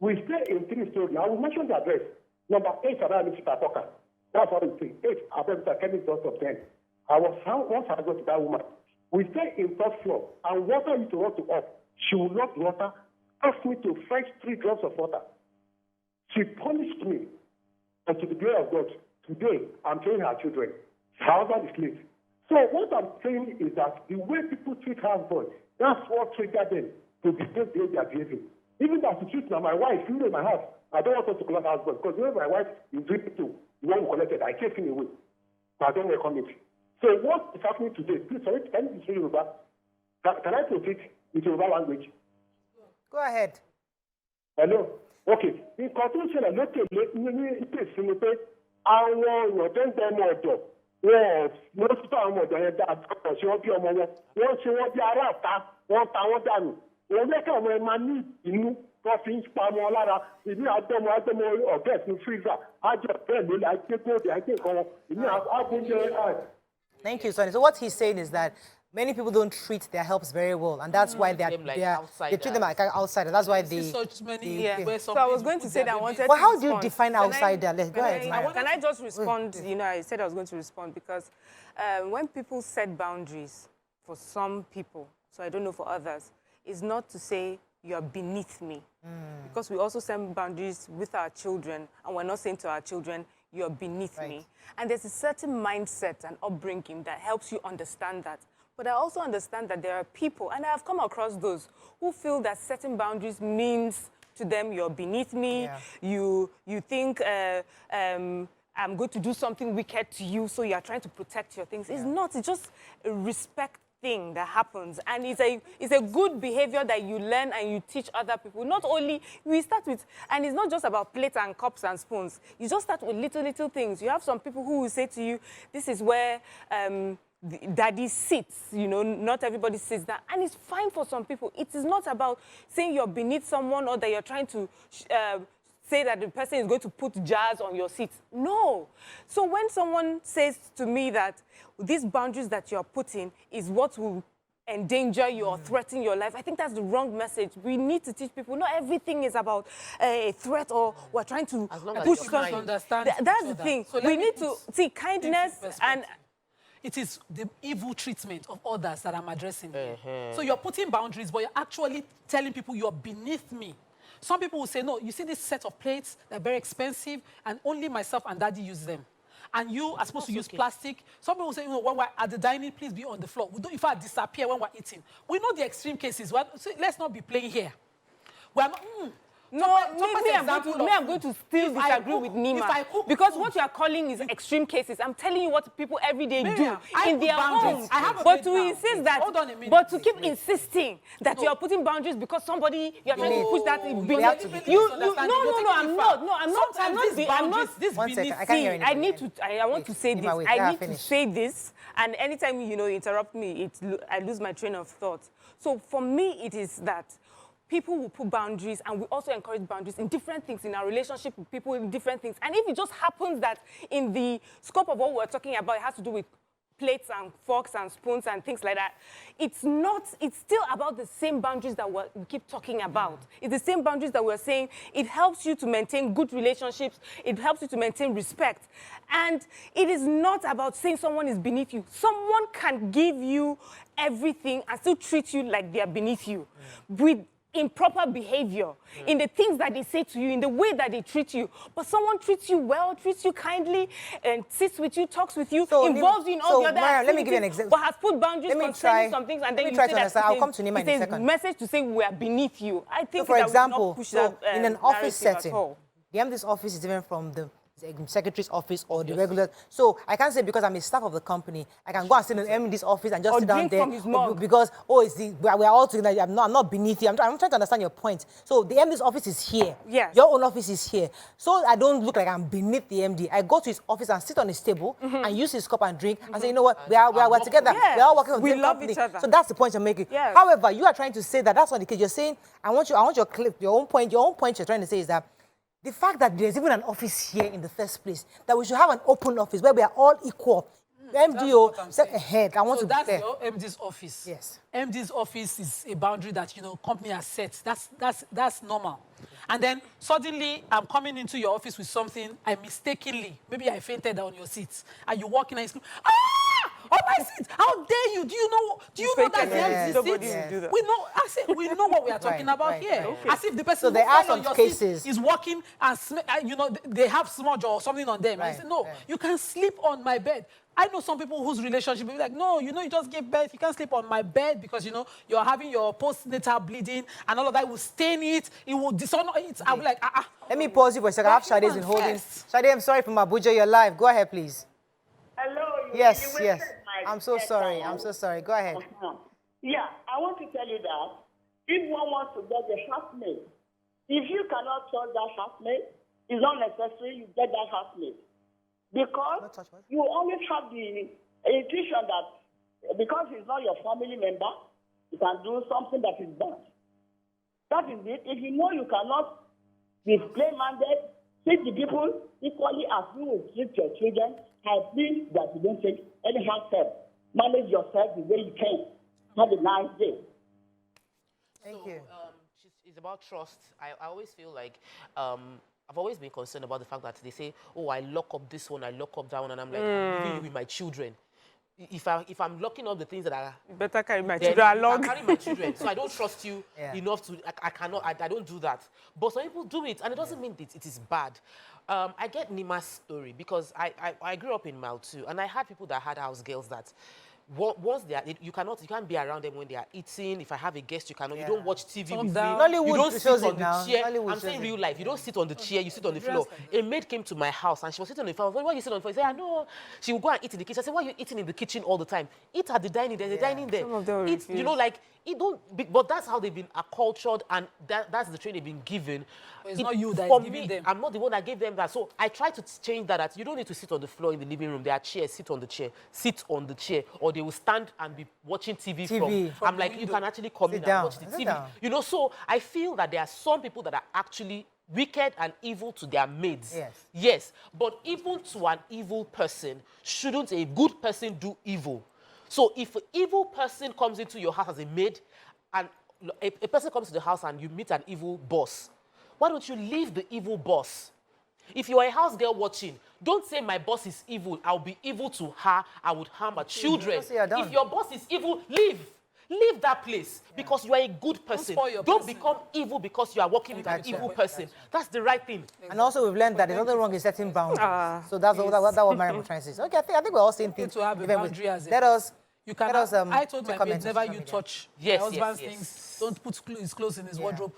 We stay in 3 stories. I will mention the address. Number 8, around Mr. Talker. That's what we say. 8, above Mr. Kenny Dust of 10. Once I go to that woman. We stay in 3rd floor, and water used to run to us. She will not water, ask me to fetch 3 drops of water. She punished me. And to the glory of God, today, I'm training her children. Her husband is late. So what I'm saying is that the way people treat houseboys, that's what triggered them to behave the way they are behaving. Even as you treat now, my wife, you know, in my house, I don't want us to collect houseboys because you know my wife is doing it too. The one who collected, I chased him away. But I don't welcome it. So what is happening today? Please, sorry, can you say Yoruba? Can I proceed with Yoruba language? Go ahead. Hello? Okay. In conclusion, I look at the àwọn èèyàn tó ń tẹ ọmọ ọ̀dọ̀ wọn ò tọ́ àwọn ọ̀dọ̀ yẹn dáadáa ṣé wọ́n bí ọmọ wọn ṣe wọ́n bí ará àta wọ́n ta wọ́n dànù wọ́n lẹ́kẹ̀ ọmọ ẹ máa ní ìnú tó fi ń pa ọmọ lára ìní àgbọ̀mọ ọ̀gá ẹ̀sìn freezer ájọ bẹ́ẹ̀ ló lè àgbẹ̀ kóòdù àgbẹ̀ nǹkan wọn ìní àgbọ̀njẹ. Thank you, Sonny. So what he's saying is that many people don't treat their helps very well, and that's why they treat them like outsiders. That's why they. Such many. So I was going to say that I wanted. But how do you define outsider? Let's go ahead. Can I just respond? You know, I said I was going to respond because when people set boundaries for some people, so I don't know for others, is not to say you're beneath me, because we also set boundaries with our children, and we're not saying to our children, you're beneath me. And there's a certain mindset and upbringing that helps you understand that. But I also understand that there are people, and I have come across those, who feel that setting boundaries means to them you're beneath me, you think I'm going to do something wicked to you, so you're trying to protect your things. It's not, it's just a respect thing that happens, and it's a good behavior that you learn and you teach other people. Not only, we start with, and it's not just about plates and cups and spoons. You just start with little things. You have some people who will say to you, this is where daddy sits, you know, not everybody sits there. And it's fine for some people. It is not about saying you're beneath someone or that you're trying to say that the person is going to put jars on your seat. No. So when someone says to me that these boundaries that you're putting is what will endanger you or threaten your life, I think that's the wrong message. We need to teach people not everything is about a threat or we're trying to push something. That's the thing. So we need to see kindness and... It is the evil treatment of others that I'm addressing. So you're putting boundaries, but you're actually telling people you're beneath me. Some people will say, no, you see this set of plates, they're very expensive, and only myself and daddy use them. and you are supposed to use plastic. Some people say, you know, when we're at the dining, please be on the floor. We don't, in fact, disappear when we're eating. We know the extreme cases. So let's not be playing here. We're not. No, I'm going to still disagree with Nima. Because what you are calling is extreme cases. I'm telling you what people every day do in their homes. But to insist that, but to keep insisting that you are putting boundaries because somebody, you are trying to push that in beneath. I'm not. One second, I can't hear anything. I want to say this. I need to say this. And anytime, you know, interrupt me, I lose my train of thought. So for me, it is that people will put boundaries, and we also encourage boundaries in different things, in our relationship with people, in different things. And if it just happens that in the scope of what we're talking about, it has to do with plates and forks and spoons and things like that, it's still about the same boundaries that we keep talking about. It's the same boundaries that we're saying. It helps you to maintain good relationships. It helps you to maintain respect. And it is not about saying someone is beneath you. Someone can give you everything and still treat you like they are beneath you. With improper behavior, in the things that they say to you, in the way that they treat you. But someone treats you well, treats you kindly, and sits with you, talks with you, involves you in all the other activities, let me give you an example. But has put boundaries concerning some things, and then you say that I'll come to Nima in a it's a message to say we are beneath you. I think so for example, push that, in an office setting, the MD's office is different from the secretary's office or the regular. So I can't say because I'm a staff of the company, I can go and sit in the MD's office and just sit down there because we are all together. I'm not beneath you. I'm trying to understand your point. So the MD's office is here. Yes. Your own office is here. So I don't look like I'm beneath the MD. I go to his office and sit on his table and use his cup and drink and say, you know what, we're together. Yes. We're all working on the same same love company. each other. So that's the point you're making. Yes. However, you are trying to say that that's not the case. You're saying I want your clip. Your own point you're trying to say is that the fact that there's even an office here in the first place, that we should have an open office where we are all equal. MDO, set ahead. I want to be fair. So that's your MD's office. Yes. MD's office is a boundary that, you know, company has set. That's normal. And then suddenly I'm coming into your office with something, I mistakenly, maybe I fainted on your seat, and you walk in and you scream, ah! On my seat! How dare you? Do you know that's the MD's seat? We know, we know what we are talking about here. Okay. As if the person there are some cases is walking and, you know, they have smudge or something on them. And I say, no, you can sleep on my bed. I know some people whose relationship will be like, no, you know, you just gave birth, you can't sleep on my bed because, you know, you're having your postnatal bleeding and all of that. It will stain it, it will dishonor it. I'll be like, Let me pause you for a second. I have Sade's been holding. Sade, I'm sorry from Abuja, you're live. Go ahead, please. Hello. Yes. I'm so sorry. Go ahead. Yeah, I want to tell you that if one wants to get a housemate, if you cannot trust that housemate, it's not necessary you get that housemate. Because you always have the intuition that because he's not your family member, you can do something that is bad. That is it. If you know you cannot be plain-minded, treat the people equally as you will treat your children, I plead that you don't take any househelp. Manage yourself the way you can. Have a nice day. Thank you. It's about trust. I always feel like I've always been concerned about the fact that they say, oh, I lock up this one, I lock up that one, and I'm like, I'm leaving you with my children. If I'm locking up the things that are... You better carry my children along. I carry my children, so I don't trust you enough to... I don't do that. But some people do it, and it doesn't mean it is bad. I get Nima's story because I grew up in Mal too, and I had people that had house girls that... Once they are, you can't be around them when they are eating. If I have a guest, you cannot. You don't watch TV with me. Nollywood you don't sit on the chair. Nollywood I'm saying real life. You don't sit on the chair. You sit on the floor. A maid came to my house and she was sitting on the floor. Why you sit on the floor? I said, I know. She would go and eat in the kitchen. I said, why are you eating in the kitchen all the time? Eat at the dining. There's a dining there. Some of them Eat, you know, like it don't. But that's how they've been accultured, and that's the training they've been given. It's not you that is giving them. I'm not the one that gave them that. So I try to change that. You don't need to sit on the floor in the living room. There are chairs. Sit on the chair. Sit on the chair, or they will stand and be watching TV from I'm like, you can actually come in and watch the TV. You know, so I feel that there are some people that are actually wicked and evil to their maids. Yes. But even to an evil person, shouldn't a good person do evil? So if an evil person comes into your house as a maid, and a person comes to the house and you meet an evil boss, why don't you leave the evil boss? If you are a house girl watching, don't say my boss is evil. I'll be evil to her. I would harm her children. If your boss is evil, leave. leave that place because you are a good person. spoil your Don't person. become evil because you are working with an evil person. That's the right thing. And also we've learned that there's nothing wrong in setting boundaries. So that's what Mariam was trying to say. Okay, I think we're all saying things. To have a boundary as a Let us. You can. I told my maid never you touch Yes, my husband's yes, yes. things. Don't put his clothes in his wardrobe.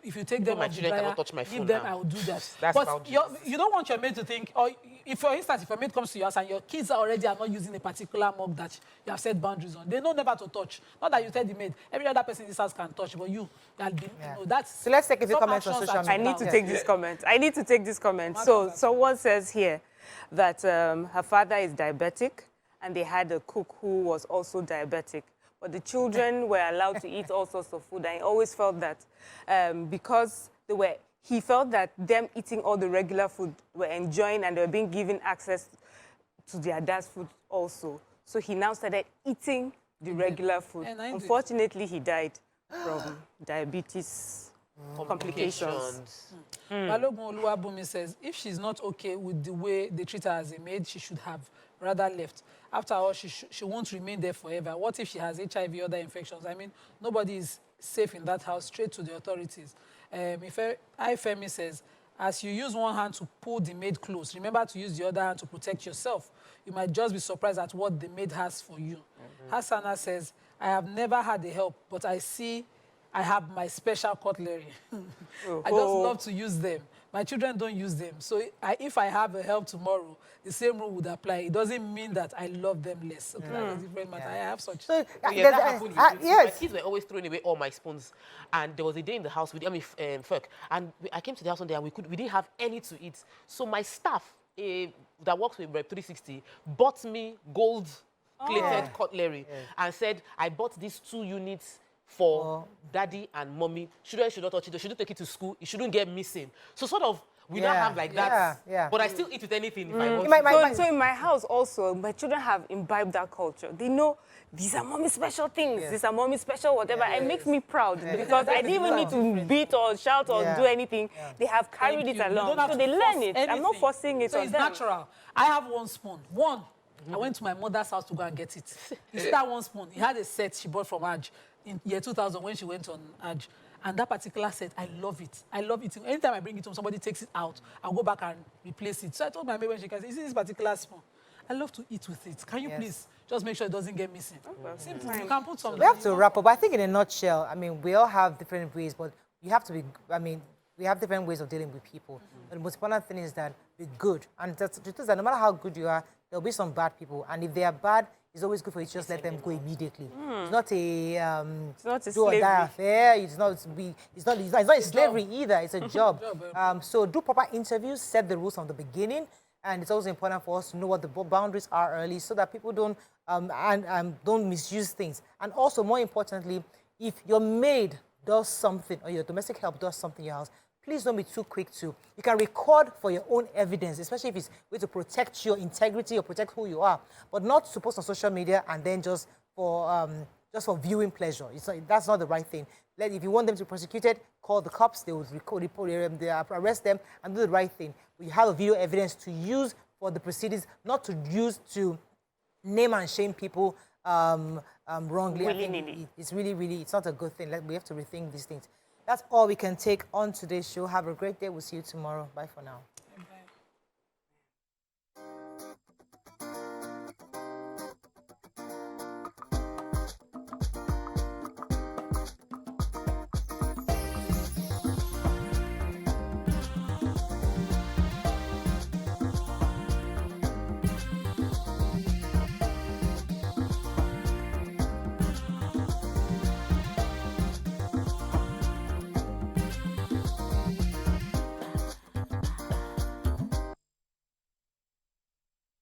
If you take them my off the children dryer, cannot touch my give phone them. now. I will do that. That's but boundaries. you don't want your maid to think. Or if, for instance, if your maid comes to your house and your kids are not using a particular mug that you have set boundaries on, they know never to touch. Not that you tell the maid. Every other person in this house can touch, but you know that's. So let's take a few some comments on actions social are media. I need to take this comment. I need to take this comment. So someone says here that her father is diabetic and they had a cook who was also diabetic. But the children were allowed to eat all sorts of food. And he always felt that because he felt that them eating all the regular food were enjoying and they were being given access to their dad's food also. So he now started eating the regular food. Unfortunately, he died from diabetes complications. Balogun Oluwabumi says, if she's not okay with the way they treat her as a maid, she should have rather left. After all, she won't remain there forever. What if she has HIV or other infections? I mean, nobody is safe in that house. Straight to the authorities. Ifemi says, as you use one hand to pull the maid close, remember to use the other hand to protect yourself. You might just be surprised at what the maid has for you. Hassana says, I have never had a help, but I have my special cutlery. I just love to use them. My children don't use them. So if I have a help tomorrow, the same rule would apply. It doesn't mean that I love them less. Okay, that's a different matter. I have such. So, that happened with me. yes. My kids were always throwing away all my spoons. And there was a day in the house with Ferk. And I came to the house one day and we didn't have any to eat. So my staff that works with Rep 360 bought me gold-plated cutlery and said, I bought these 2 units for daddy and mommy. Children should not touch it. They shouldn't take it to school. It shouldn't get missing. So sort of, we don't have like that. But I still eat with anything if I want to. So in my house also, my children have imbibed that culture. They know these are mommy's special things. These are mommy's special whatever. It makes me proud because I didn't even need to beat or shout or do anything. They have carried it along. So they learn it. I'm not forcing it on them. So it's natural. I have one spoon. I went to my mother's house to go and get it. It's that one spoon. He had a set she bought from Hajj in year 2000 when she went on Hajj. And that particular set, I love it. I love eating. Anytime I bring it home, somebody takes it out, I'll go back and replace it. So I told my maid when she came, is this particular spoon? I love to eat with it. Can you please just make sure it doesn't get missing? Simple. You can put something. We have to wrap up. I think in a nutshell, I mean, we all have different ways, but you have to be, I mean, we have different ways of dealing with people. But the most important thing is that be good. And the truth is that no matter how good you are, there'll be some bad people. And if they are bad, it's always good for you to just let them go immediately. It's not a do or die affair. It's not a slavery either. It's a job. So do proper interviews, set the rules from the beginning, and it's also important for us to know what the boundaries are early, so that people don't don't misuse things. And also, more importantly, if your maid does something or your domestic help does something in your house, please don't be too quick to. You can record for your own evidence, especially if it's going to protect your integrity or protect who you are, but not to post on social media and then just for viewing pleasure. That's not the right thing. If you want them to be prosecuted, call the cops. They will arrest them and do the right thing. But you have a video evidence to use for the proceedings, not to use to name and shame people wrongly. It's really, it's not a good thing. We have to rethink these things. That's all we can take on today's show. Have a great day. We'll see you tomorrow. Bye for now.